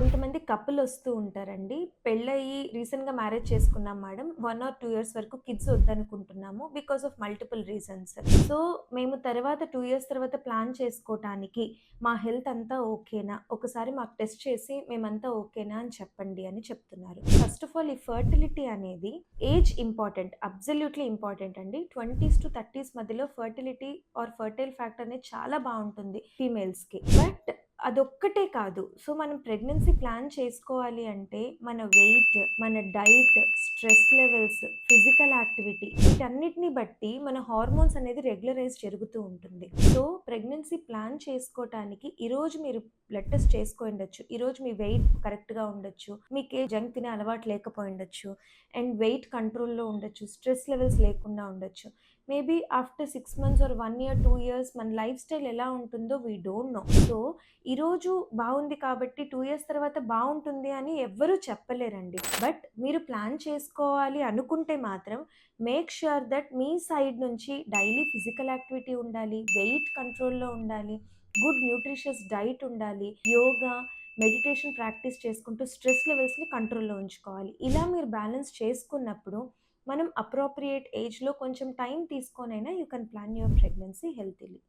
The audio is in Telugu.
కొంతమంది కపుల్ వస్తూ ఉంటారండి. పెళ్లయ్యి రీసెంట్‌గా మ్యారేజ్ చేసుకున్నాం మేడం. 1 ఆర్ 2 ఇయర్స్ వరకు కిడ్స్ వద్దనుకుంటున్నాము. Because of multiple reasons. So, మేము తర్వాత 2 ఇయర్స్ తర్వాత ప్లాన్ చేసుకోటానికి మా హెల్త్ అంతా ఓకేనా? ఒకసారి మాకు టెస్ట్ చేసి మేమంతా ఓకేనా అని చెప్పండి అని చెప్తున్నారు. ఫస్ట్ ఆఫ్ ఆల్ ఈ ఫెర్టిలిటీ అనేది ఏజ్ ఇంపార్టెంట్. అబ్సల్యూట్‌లీ ఇంపార్టెంట్ అండి. 20s-30s మధ్యలో ఫెర్టిలిటీ ఆర్ ఫెర్టైల్ ఫ్యాక్టర్ అనేది చాలా బావుంటుంది ఫీమేల్స్‌కి. బట్ అదొక్కటే కాదు. సో, మనం ప్రెగ్నెన్సీ ప్లాన్ చేసుకోవాలి అంటే, మన వెయిట్, మన diet, stress levels, physical activity వీటన్నిటిని బట్టి మన హార్మోన్స్ అనేది రెగ్యులరైజ్ జరుగుతూ ఉంటుంది. సో, ప్రెగ్నెన్సీ ప్లాన్ చేసుకోటానికి ఈరోజు మీరు బ్లడ్ టెస్ట్ చేసుకోయుండొచ్చు. ఈరోజు మీ వెయిట్ కరెక్ట్‌గా ఉండొచ్చు. మీకే జంక్ తినే అలవాటు లేకపోయుండొచ్చు. అండ్ వెయిట్ కంట్రోల్‌లో ఉండొచ్చు. స్ట్రెస్ లెవెల్స్ లేకుండా ఉండొచ్చు. Maybe after 6 months or 1 year, 2 years మన లైఫ్ స్టైల్ ఎలా ఉంటుందో వి డోంట్ నో. సో, ఈరోజు బావుంది కాబట్టి 2 ఇయర్స్ తర్వాత బావుంటుంది అని ఎవ్వరూ చెప్పలేరండి. బట్ మీరు ప్లాన్ చేసుకోవాలి అనుకుంటే మాత్రం make sure that me side నుంచి డైలీ ఫిజికల్ యాక్టివిటీ ఉండాలి, వెయిట్ కంట్రోల్‌లో ఉండాలి, గుడ్ న్యూట్రిషియస్ డైట్ ఉండాలి, యోగా, మెడిటేషన్ ప్రాక్టీస్ చేసుకుంటూ స్ట్రెస్ లెవెల్స్‌ని కంట్రోల్‌లో ఉంచుకోవాలి. ఇలా మీరు బ్యాలెన్స్ చేసుకున్నప్పుడు మనం అప్రోప్రియేట్ ఏజ్‌లో కొంచెం టైం తీసుకొనైనా you can plan your pregnancy హెల్తీలీ.